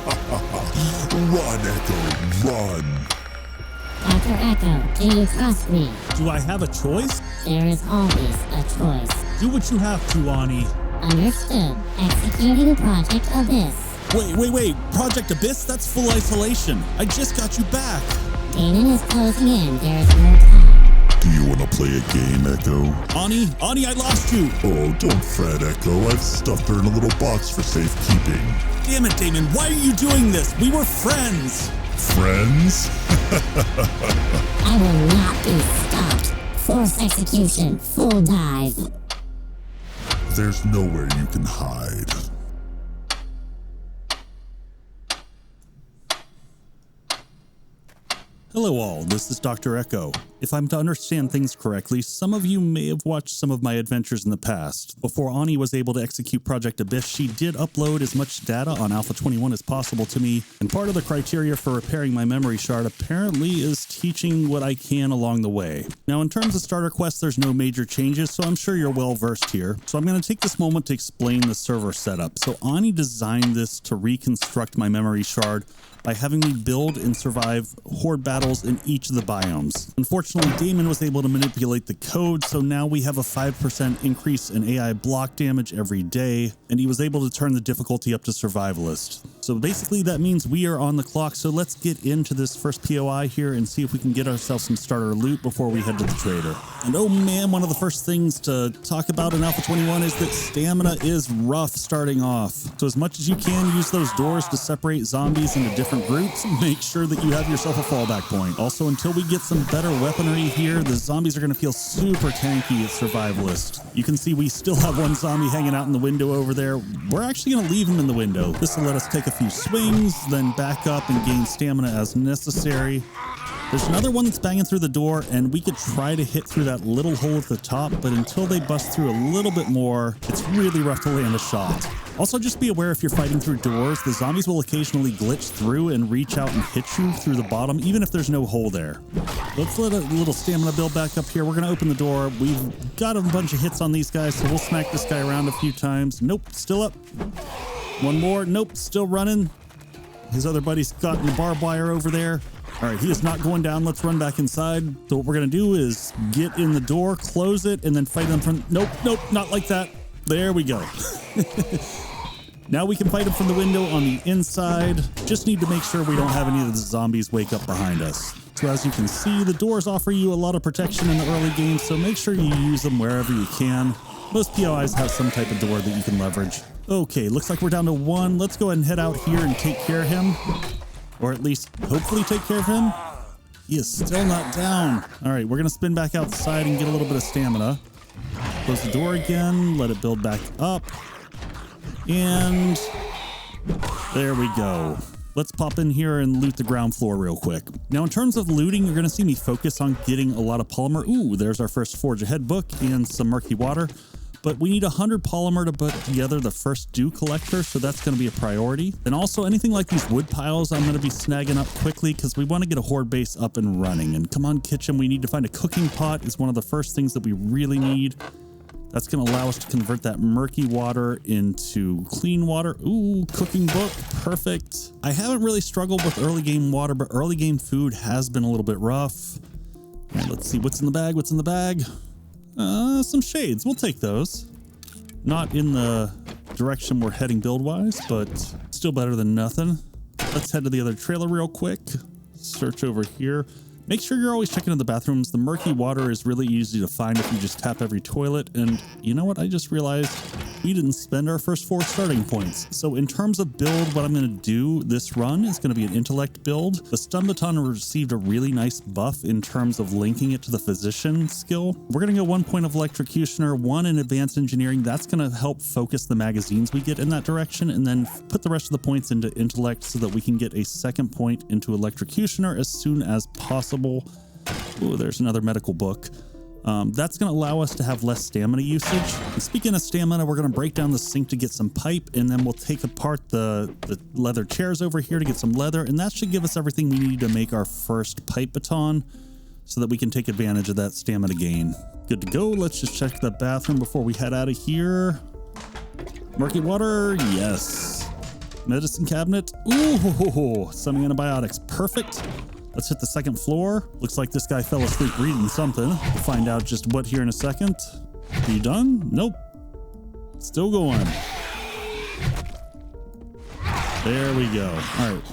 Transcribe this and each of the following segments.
Run, Echo, run. Dr. Echo, do you trust me? Do I have a choice? There is always a choice. Do what you have to, Ani. Understood. Executing Project Abyss. Wait. Project Abyss? That's full isolation. I just got you back. Daemon is closing in. There is no time. Do you want to play a game, Echo? Ani, I lost you. Oh, don't fret, Echo. I've stuffed her in a little box for safekeeping. Damn it, Daemon. Why are you doing this? We were friends. Friends? I will not be stopped. Force execution. Full dive. There's nowhere you can hide. Hello all, this is Dr. Echo. If I'm to understand things correctly, some of you may have watched some of my adventures in the past. Before Ani was able to execute Project Abyss, she did upload as much data on Alpha-21 as possible to me, and part of the criteria for repairing my memory shard apparently is teaching what I can along the way. Now in terms of starter quests, there's no major changes, so I'm sure you're well versed here. So I'm going to take this moment to explain the server setup. So Ani designed this to reconstruct my memory shard by having me build and survive horde battles in each of the biomes. Unfortunately, Daemon was able to manipulate the code, so now we have a 5% increase in AI block damage every day, and he was able to turn the difficulty up to survivalist. So basically that means we are on the clock, so let's get into this first POI here and see if we can get ourselves some starter loot before we head to the trader. And oh man, one of the first things to talk about in Alpha-21 is that stamina is rough starting off. So as much as you can, use those doors to separate zombies into different groups. Make sure that you have yourself a fallback point. Also, until we get some better weaponry here, the zombies are going to feel super tanky at survivalist. You can see we still have one zombie hanging out in the window over there. We're actually going to leave him in the window. This will let us take a few swings, then back up and gain stamina as necessary. There's another one that's banging through the door, and we could try to hit through that little hole at the top, but until they bust through a little bit more, it's really rough to land a shot. Also, just be aware if you're fighting through doors, the zombies will occasionally glitch through and reach out and hit you through the bottom, even if there's no hole there. Let's let a little stamina build back up here. We're going to open the door. We've got a bunch of hits on these guys, so we'll smack this guy around a few times. Nope, still up. One more. Nope, still running. His other buddy's got the barbed wire over there. All right, he is not going down. Let's run back inside. So what we're going to do is get in the door, close it, and then fight them from... Nope, not like that. There we go. Now we can fight them from the window on the inside. Just need to make sure we don't have any of the zombies wake up behind us. So as you can see, the doors offer you a lot of protection in the early game, so make sure you use them wherever you can. Most POIs have some type of door that you can leverage. Okay, looks like we're down to one. Let's go ahead and head out here and take care of him. Or at least hopefully take care of him. He is still not down. All right, we're going to spin back outside and get a little bit of stamina. Close the door again, let it build back up. And there we go. Let's pop in here and loot the ground floor real quick. Now, in terms of looting, you're going to see me focus on getting a lot of polymer. Ooh, there's our first Forge Ahead book and some murky water. But we need 100 polymer to put together the first dew collector, so that's going to be a priority. And also anything like these wood piles, I'm going to be snagging up quickly because we want to get a horde base up and running. And come on, kitchen, we need to find a cooking pot. Is one of the first things that we really need. That's going to allow us to convert that murky water into clean water. Ooh, cooking book, perfect. I haven't really struggled with early game water, but early game food has been a little bit rough. All right, let's see what's in the bag. What's in the bag? Some shades. We'll take those. Not in the direction we're heading build-wise, but still better than nothing. Let's head to the other trailer real quick. Search over here. Make sure you're always checking in the bathrooms. The murky water is really easy to find if you just tap every toilet. And you know what? I just realized we didn't spend our first 4 starting points. So in terms of build, what I'm going to do this run is going to be an intellect build. The stun baton received a really nice buff in terms of linking it to the physician skill. We're going to go 1 point of electrocutioner, 1 in advanced engineering. That's going to help focus the magazines we get in that direction, and then put the rest of the points into intellect so that we can get a 2nd point into electrocutioner as soon as possible. Ooh, there's another medical book. That's going to allow us to have less stamina usage. And speaking of stamina, we're going to break down the sink to get some pipe, and then we'll take apart the leather chairs over here to get some leather, and that should give us everything we need to make our first pipe baton so that we can take advantage of that stamina gain. Good to go. Let's just check the bathroom before we head out of here. Murky water, yes. Medicine cabinet. Ooh, some antibiotics. Perfect. Let's hit the second floor. Looks like this guy fell asleep reading something. We'll find out just what here in a second. Are you done? Nope. Still going. There we go. All right.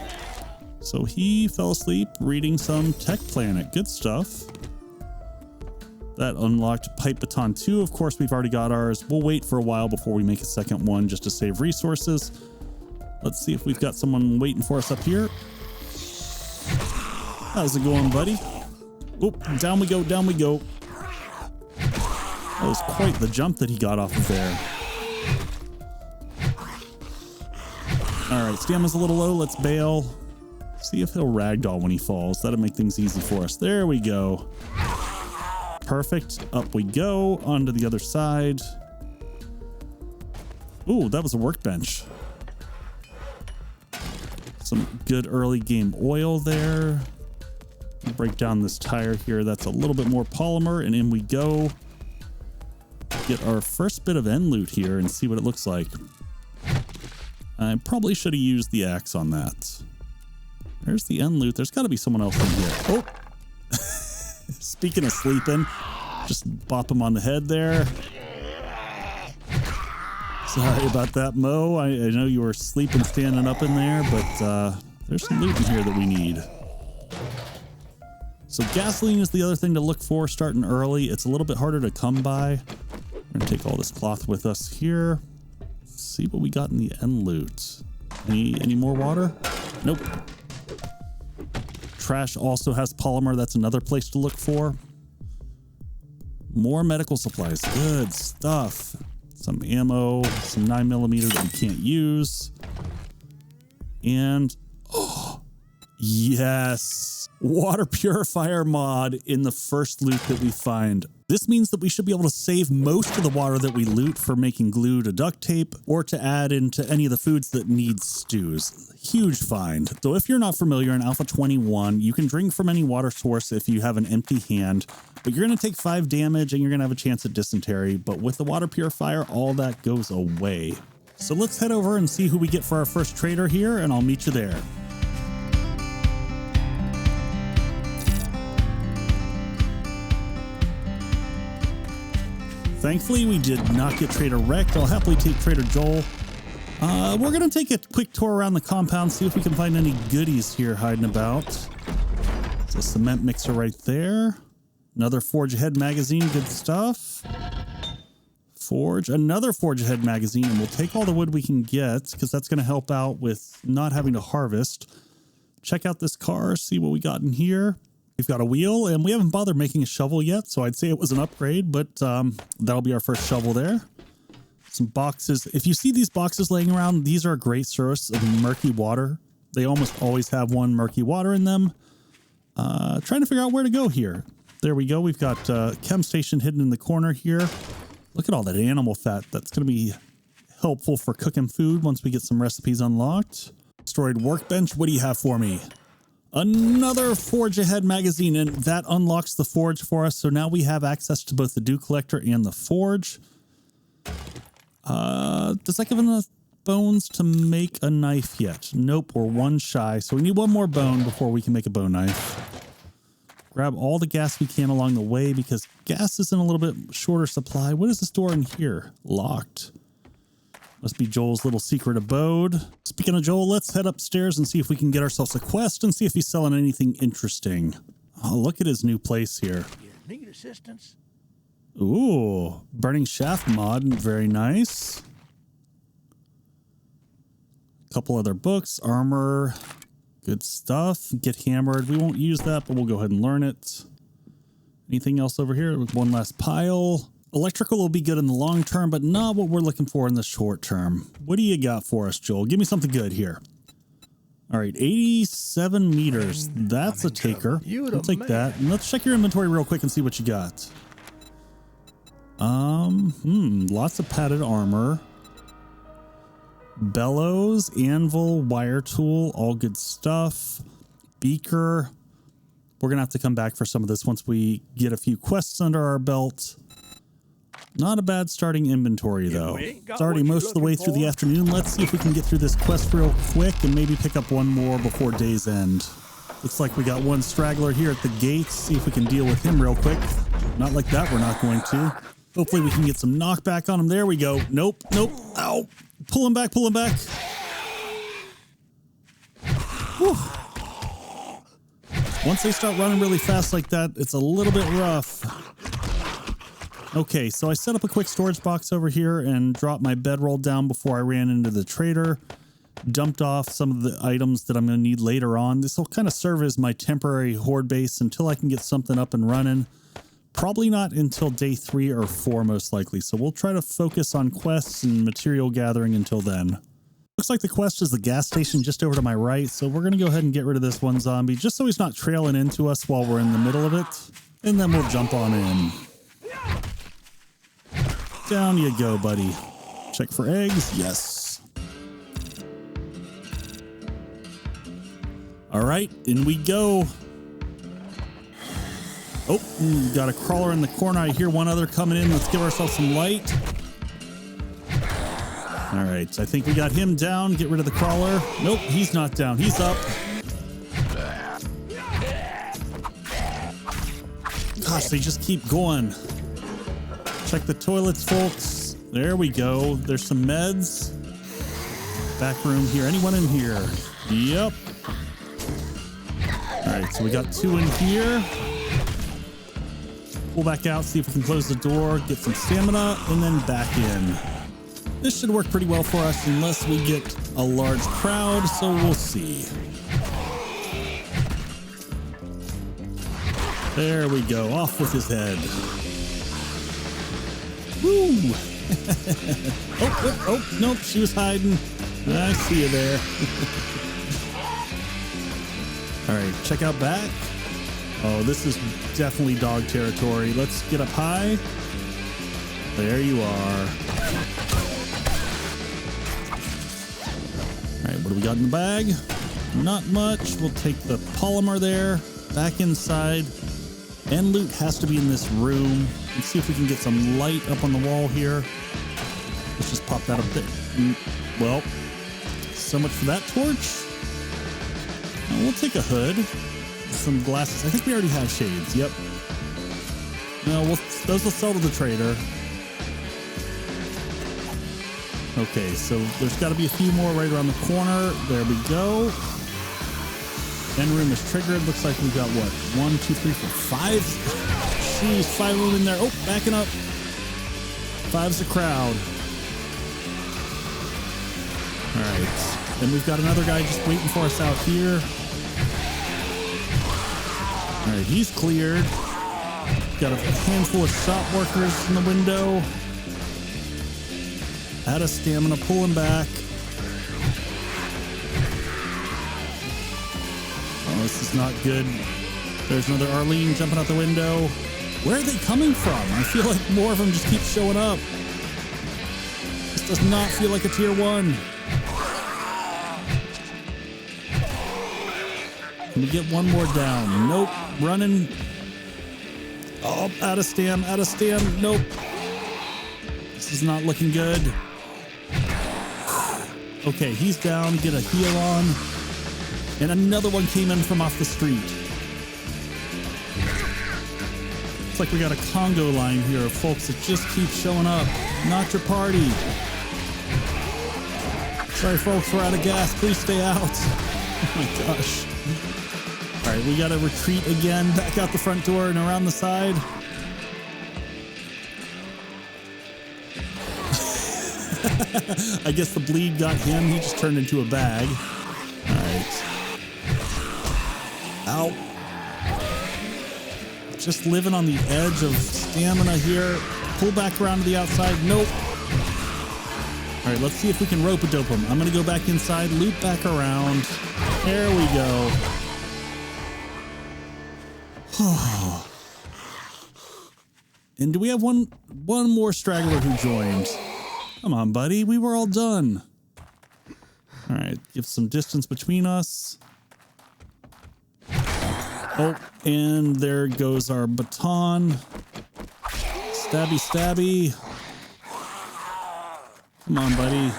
So he fell asleep reading some Tech Planet. Good stuff. That unlocked Pipe Baton 2. Of course, we've already got ours. We'll wait for a while before we make a second one just to save resources. Let's see if we've got someone waiting for us up here. How's it going, buddy? Oop, down we go, down we go. That was quite the jump that he got off of there. All right, stamina's a little low. Let's bail. See if he'll ragdoll when he falls. That'll make things easy for us. There we go. Perfect. Up we go. Onto the other side. Ooh, that was a workbench. Some good early game oil there. Break down this tire here. That's a little bit more polymer, and in we go. Get our first bit of end loot here and see what it looks like. I probably should have used the axe on that. There's the end loot. There's got to be someone else in here. Oh! Speaking of sleeping, just bop him on the head there. Sorry about that, Mo. I know you were sleeping standing up in there, but there's some loot in here that we need. So gasoline is the other thing to look for starting early. It's a little bit harder to come by. We're gonna take all this cloth with us here. Let's see what we got in the end loot. Any more water? Nope. Trash also has polymer. That's another place to look for. More medical supplies. Good stuff. Some ammo, some 9mm that we can't use. And oh, yes. Water purifier mod in the first loot that we find. This means that we should be able to save most of the water that we loot for making glue to duct tape or to add into any of the foods that need stews. Huge find. So if you're not familiar, in Alpha 21, you can drink from any water source if you have an empty hand, but you're going to take 5 damage and you're going to have a chance at dysentery. But with the water purifier, all that goes away. So let's head over and see who we get for our first trader here, and I'll meet you there. Thankfully, we did not get Trader wrecked. I'll happily take Trader Joel. We're going to take a quick tour around the compound, see if we can find any goodies here hiding about. It's a cement mixer right there. Another Forge Ahead magazine, good stuff. Forge, another Forge Ahead magazine, and we'll take all the wood we can get because that's going to help out with not having to harvest. Check out this car, see what we got in here. We've got a wheel, and we haven't bothered making a shovel yet, so I'd say it was an upgrade, but that'll be our first shovel there. Some boxes. If you see these boxes laying around, these are a great source of murky water. They almost always have one murky water in them. Trying to figure out where to go here. There we go. We've got chem station hidden in the corner here. Look at all that animal fat. That's going to be helpful for cooking food once we get some recipes unlocked. Destroyed workbench. What do you have for me? Another Forge Ahead magazine, and that unlocks the forge for us. So now we have access to both the Dew Collector and the forge. Does that give enough bones to make a knife yet? Nope, we're one shy. So we need one more bone before we can make a bone knife. Grab all the gas we can along the way because gas is in a little bit shorter supply. What is this door in here? Locked. Must be Joel's little secret abode. Speaking of Joel, let's head upstairs and see if we can get ourselves a quest and see if he's selling anything interesting. Oh, look at his new place here. You need assistance? Ooh, burning shaft mod, very nice. A couple other books, armor, good stuff. Get hammered. We won't use that, but we'll go ahead and learn it. Anything else over here? One last pile. Electrical will be good in the long term, but not what we're looking for in the short term. What do you got for us, Joel? Give me something good here. All right, 87 meters. That's a taker. We'll take that. And let's check your inventory real quick and see what you got. Lots of padded armor. Bellows, anvil, wire tool, all good stuff. Beaker. We're going to have to come back for some of this once we get a few quests under our belt. Not a bad starting inventory, though. ain't got It's already what you're most of the way looking through the for. afternoon. Let's see if we can get through this quest real quick and maybe pick up one more before day's end. Looks like we got one straggler here at the gates. See if we can deal with him real quick. Not like that, we're not going to. Hopefully we can get some knockback on him. There we go. Nope, nope. Ow. Pull him back, pull him back. Whew. Once they start running really fast like that, it's a little bit rough. Okay, so I set up a quick storage box over here and dropped my bedroll down before I ran into the trader. Dumped off some of the items that I'm going to need later on. This will kind of serve as my temporary horde base until I can get something up and running. Probably not until day 3 or 4 most likely, so we'll try to focus on quests and material gathering until then. Looks like the quest is the gas station just over to my right, so we're going to go ahead and get rid of this one zombie just so he's not trailing into us while we're in the middle of it. And then we'll jump on in. Down you go, buddy. Check for eggs. Yes. All right, in we go. Oh, got a crawler in the corner. I hear one other coming in. Let's give ourselves some light. All right, I think we got him down. Get rid of the crawler. Nope, he's not down. He's up. Gosh, they just keep going. Check the toilets, folks. There we go. There's some meds. Back room here. Anyone in here? Yep. All right, so we got 2 in here. Pull back out, see if we can close the door, get some stamina, and then back in. This should work pretty well for us unless we get a large crowd, so we'll see. There we go. Off with his head. Woo! oh, nope, she was hiding. I see you there. All right, check out back. Oh, this is definitely dog territory. Let's get up high. There you are. All right, what do we got in the bag? Not much. We'll take the polymer there. Back inside. And loot has to be in this room. Let's see if we can get some light up on the wall here. Let's just pop that up there. Well, so much for that torch. We'll take a hood. Some glasses. I think we already have shades. Yep. No, those will sell to the trader. Okay, so there's got to be a few more right around the corner. There we go. End room is triggered. Looks like we've got what? 1, 2, 3, 4, 5. Jeez, 5 of them in there. Oh, backing up. 5's the crowd. All right. Then we've got another guy just waiting for us out here. All right, he's cleared. Got a handful of shop workers in the window. Out of stamina, pulling back. Oh, this is not good. There's another Arlene jumping out the window. Where are they coming from? I feel like more of them just keep showing up. This does not feel like a tier 1. Can we get one more down? Nope. Running. Oh, out of stam, Nope. This is not looking good. Okay, he's down. Get a heal on. And another one came in from off the street. Looks like we got a Congo line here of folks that just keep showing up. Not your party. Sorry, folks, we're out of gas. Please stay out. Oh my gosh. All right, we got to retreat again, back out the front door and around the side. I guess the bleed got him. He just turned into a bag. All right. Ow. Just living on the edge of stamina here. Pull back around to the outside. Nope. All right, let's see if we can rope-a-dope him. I'm going to go back inside, loop back around. There we go. And do we have one more straggler who joined? Come on, buddy. We were all done. All right. Give some distance between us. Oh, and there goes our baton. Stabby, stabby. Come on, buddy.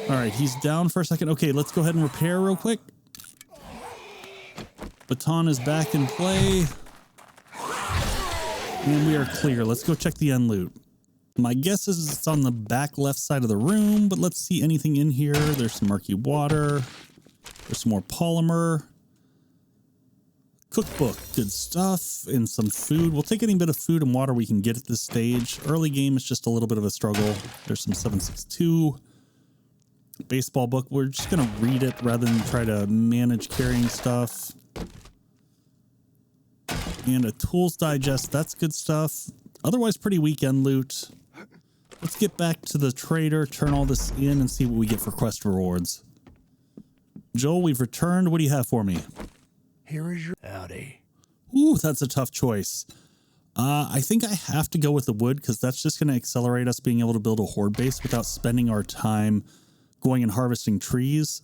All right, he's down for a second. Okay, let's go ahead and repair real quick. Baton is back in play. And we are clear. Let's go check the end loot. My guess is it's on the back left side of the room, but let's see anything in here. There's some murky water. There's some more polymer. Cookbook, good stuff, and some food. We'll take any bit of food and water we can get at this stage. Early game is just a little bit of a struggle. There's some 7.62. Baseball book. We're just going to read it rather than try to manage carrying stuff. And a tools digest. That's good stuff. Otherwise, pretty weak end loot. Let's get back to the trader, turn all this in, and see what we get for quest rewards. Joel, we've returned. What do you have for me? Here is your howdy. Ooh, that's a tough choice. I think I have to go with the wood because that's just going to accelerate us being able to build a horde base without spending our time going and harvesting trees.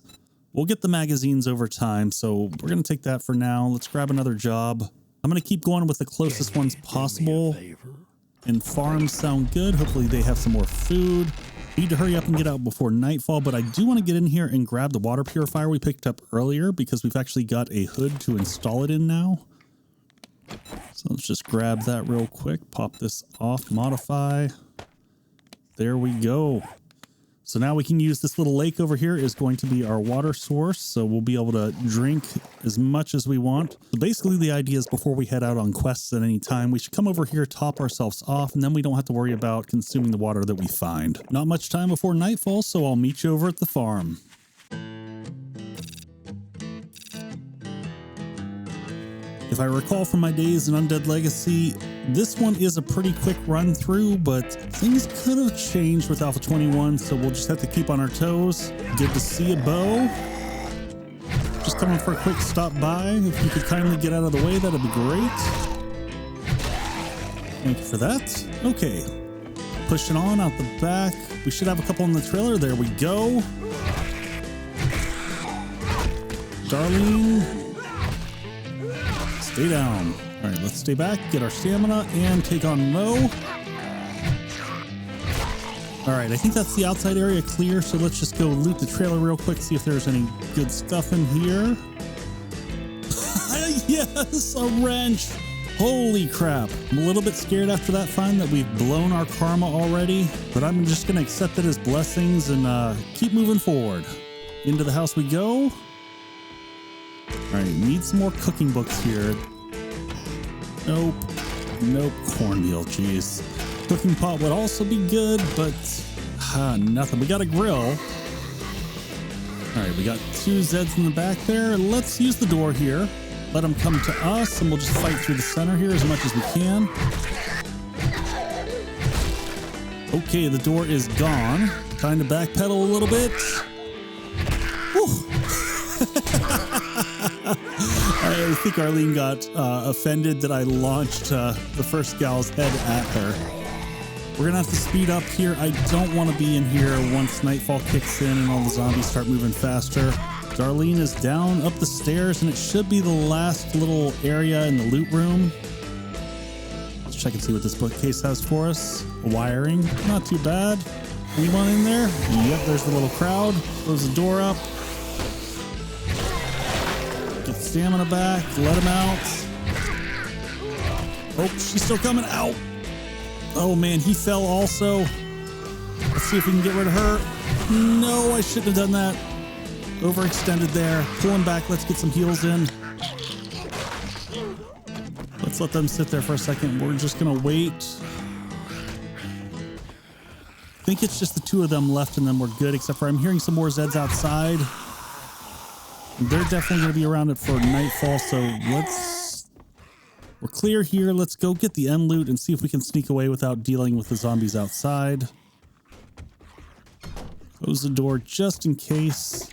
We'll get the magazines over time, so we're going to take that for now. Let's grab another job. I'm going to keep going with the closest ones possible. And farms sound good. Hopefully they have some more food. Need to hurry up and get out before nightfall, but I do want to get in here and grab the water purifier we picked up earlier because we've actually got a hood to install it in now. So let's just grab that real quick. Pop this off, modify. There we go. So now we can use this little lake over here is going to be our water source. So we'll be able to drink as much as we want. So basically the idea is before we head out on quests at any time, we should come over here, top ourselves off, and then we don't have to worry about consuming the water that we find. Not much time before nightfall, so I'll meet you over at the farm. If I recall from my days in Undead Legacy, this one is a pretty quick run through, but things could have changed with Alpha 21, so we'll just have to keep on our toes. Good to see you, Bo. Just coming for a quick stop by. If you could kindly get out of the way, that'd be great. Thank you for that. Okay. Pushing on out the back. We should have a couple in the trailer. There we go. Darlene. Stay down. All right, let's stay back, get our stamina, and take on Mo. All right, I think that's the outside area clear, so let's just go loot the trailer real quick, see if there's any good stuff in here. Yes, a wrench. Holy crap. I'm a little bit scared after that find that we've blown our karma already, but I'm just going to accept it as blessings and keep moving forward. Into the house we go. All right, need some more cooking books here. Nope. Nope. Cornmeal, jeez. Cooking pot would also be good, but nothing. We got a grill. All right, we got 2 Zeds in the back there. Let's use the door here. Let them come to us, and we'll just fight through the center here as much as we can. Okay, the door is gone. Time to backpedal a little bit. Whew. I think Arlene got offended that I launched the first gal's head at her. We're gonna have to speed up here. I don't want to be in here once nightfall kicks in and all the zombies start moving faster. Darlene is down up the stairs, and it should be the last little area in the loot room. Let's check and see what this bookcase has for us. Wiring, not too bad. Anyone in there? Yep, there's the little crowd. Close the door up. Get stamina back. Let him out. Oh, she's still coming out. Oh man, he fell also. Let's see if we can get rid of her. No, I shouldn't have done that. Overextended there. Pull him back. Let's get some heals in. Let's let them sit there for a second. We're just going to wait. I think it's just the 2 of them left and then we're good, except for I'm hearing some more Zeds outside. They're definitely going to be around it for nightfall, so we're clear here. Let's go get the end loot and see if we can sneak away without dealing with the zombies outside. Close the door just in case.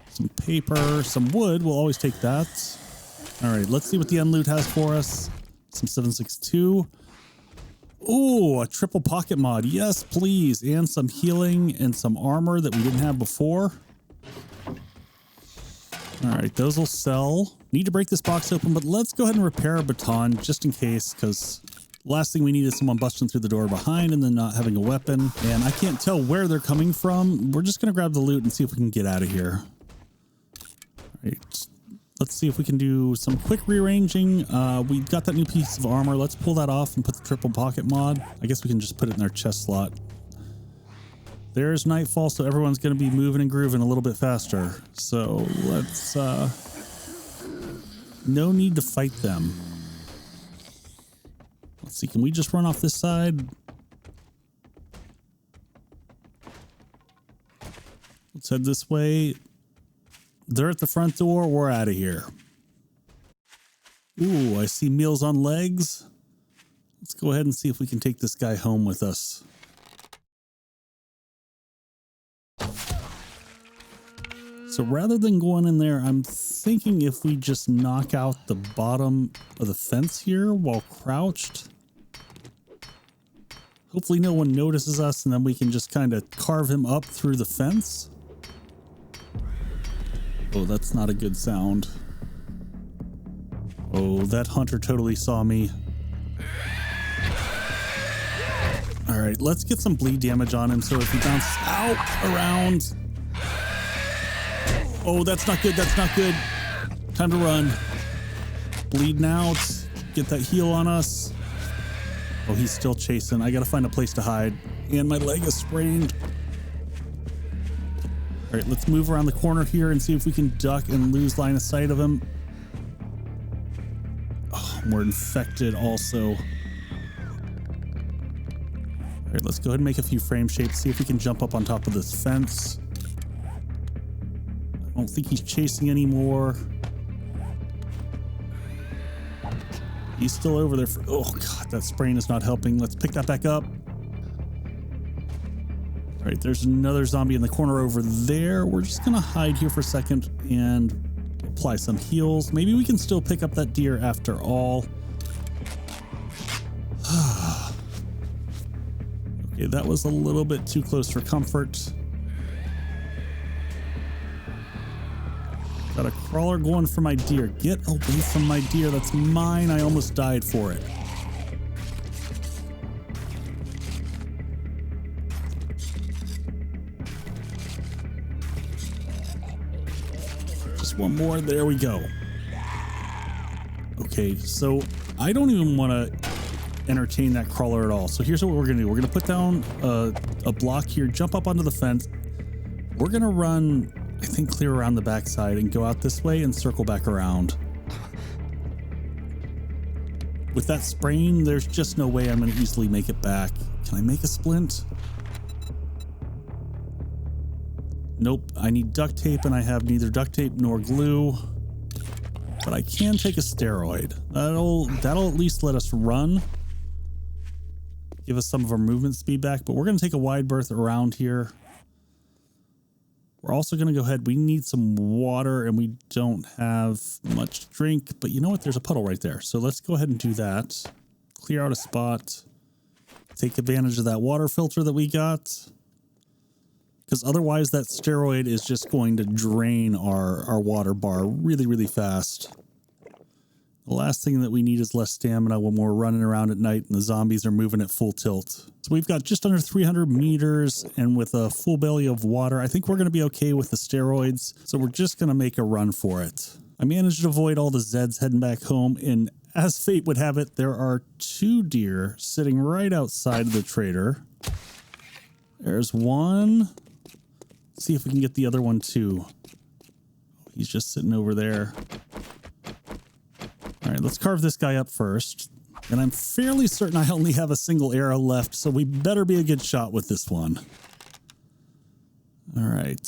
Some paper, some wood. We'll always take that. All right, let's see what the end loot has for us. Some 7.62. Oh, a triple pocket mod. Yes, please. And some healing and some armor that we didn't have before. All right, those will sell. Need to break this box open, but let's go ahead and repair our baton just in case, because last thing we need is someone busting through the door behind and then not having a weapon. And I can't tell where they're coming from. We're just going to grab the loot and see if we can get out of here. All right. Let's see if we can do some quick rearranging. We got that new piece of armor. Let's pull that off and put the triple pocket mod. I guess we can just put it in our chest slot. There's nightfall, so everyone's going to be moving and grooving a little bit faster. So let's, no need to fight them. Let's see, can we just run off this side? Let's head this way. They're at the front door. We're out of here. Ooh, I see meals on legs. Let's go ahead and see if we can take this guy home with us. So rather than going in there, I'm thinking if we just knock out the bottom of the fence here while crouched. Hopefully no one notices us and then we can just kind of carve him up through the fence. Oh, that's not a good sound. Oh, that hunter totally saw me. All right, let's get some bleed damage on him so if he bounces out around. Oh, that's not good. That's not good. Time to run. Bleeding out. Get that heal on us. Oh, he's still chasing. I got to find a place to hide. And my leg is sprained. All right, let's move around the corner here and see if we can duck and lose line of sight of him. Oh, we're infected also. All right, let's go ahead and make a few frame shapes, see if we can jump up on top of this fence. I don't think he's chasing anymore. He's still over there. Oh, God, that sprain is not helping. Let's pick that back up. All right, there's another zombie in the corner over there. We're just going to hide here for a second and apply some heals. Maybe we can still pick up that deer after all. Okay, that was a little bit too close for comfort. Got a crawler going for my deer. Get away from my deer. That's mine. I almost died for it. Just one more. There we go. Okay, so I don't even want to entertain that crawler at all. So here's what we're going to do. We're going to put down a block here, jump up onto the fence. We're going to run, I think, clear around the backside and go out this way and circle back around. With that sprain, there's just no way I'm going to easily make it back. Can I make a splint? Nope. I need duct tape and I have neither duct tape nor glue. But I can take a steroid. That'll at least let us run. Give us some of our movement speed back, but we're going to take a wide berth around here. We're also going to go ahead. We need some water and we don't have much to drink, but you know what? There's a puddle right there. So let's go ahead and do that. Clear out a spot. Take advantage of that water filter that we got. Because otherwise that steroid is just going to drain our water bar really, really fast. The last thing that we need is less stamina when we're running around at night and the zombies are moving at full tilt. So we've got just under 300 meters and with a full belly of water, I think we're going to be okay with the steroids. So we're just going to make a run for it. I managed to avoid all the Zeds heading back home. And as fate would have it, there are 2 deer sitting right outside of the trader. There's one. Let's see if we can get the other one too. He's just sitting over there. All right, let's carve this guy up first. And I'm fairly certain I only have a single arrow left, so we better be a good shot with this one. All right,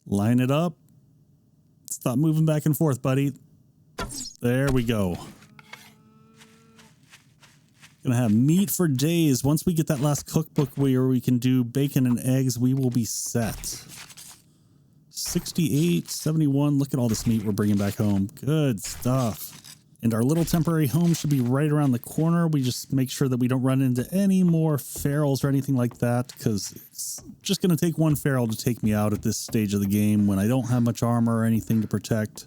line it up. Stop moving back and forth, buddy. There we go. Gonna have meat for days. Once we get that last cookbook where we can do bacon and eggs, we will be set. 68, 71. Look at all this meat we're bringing back home. Good stuff. And our little temporary home should be right around the corner. We just make sure that we don't run into any more ferals or anything like that, because it's just going to take one feral to take me out at this stage of the game when I don't have much armor or anything to protect.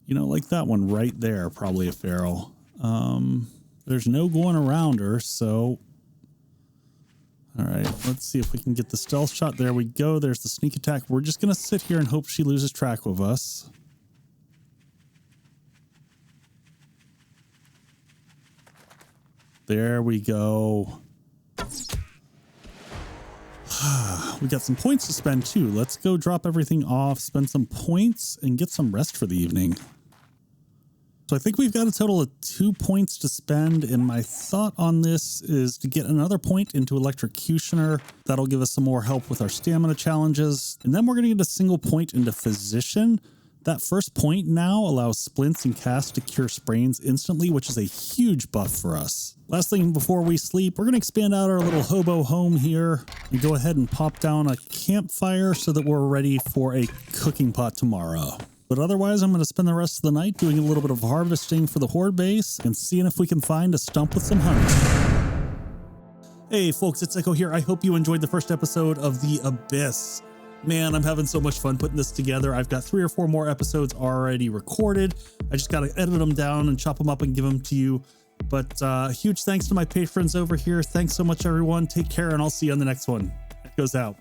You know, like that one right there, probably a feral. There's no going around her, so... All right, let's see if we can get the stealth shot. There we go. There's the sneak attack. We're just going to sit here and hope she loses track of us. There we go. We got some points to spend too. Let's go drop everything off, spend some points, and get some rest for the evening. So I think we've got a total of 2 points to spend, and my thought on this is to get another point into Electrocutioner. That'll give us some more help with our stamina challenges. And then we're going to get a single point into Physician. That first point now allows splints and casts to cure sprains instantly, which is a huge buff for us. Last thing before we sleep, we're going to expand out our little hobo home here and go ahead and pop down a campfire so that we're ready for a cooking pot tomorrow. But otherwise, I'm going to spend the rest of the night doing a little bit of harvesting for the horde base and seeing if we can find a stump with some honey. Hey folks, it's Echo here. I hope you enjoyed the first episode of The Abyss. Man, I'm having so much fun putting this together. I've got 3 or 4 more episodes already recorded. I just got to edit them down and chop them up and give them to you. But huge thanks to my patrons over here. Thanks so much, everyone. Take care, and I'll see you on the next one. It goes out.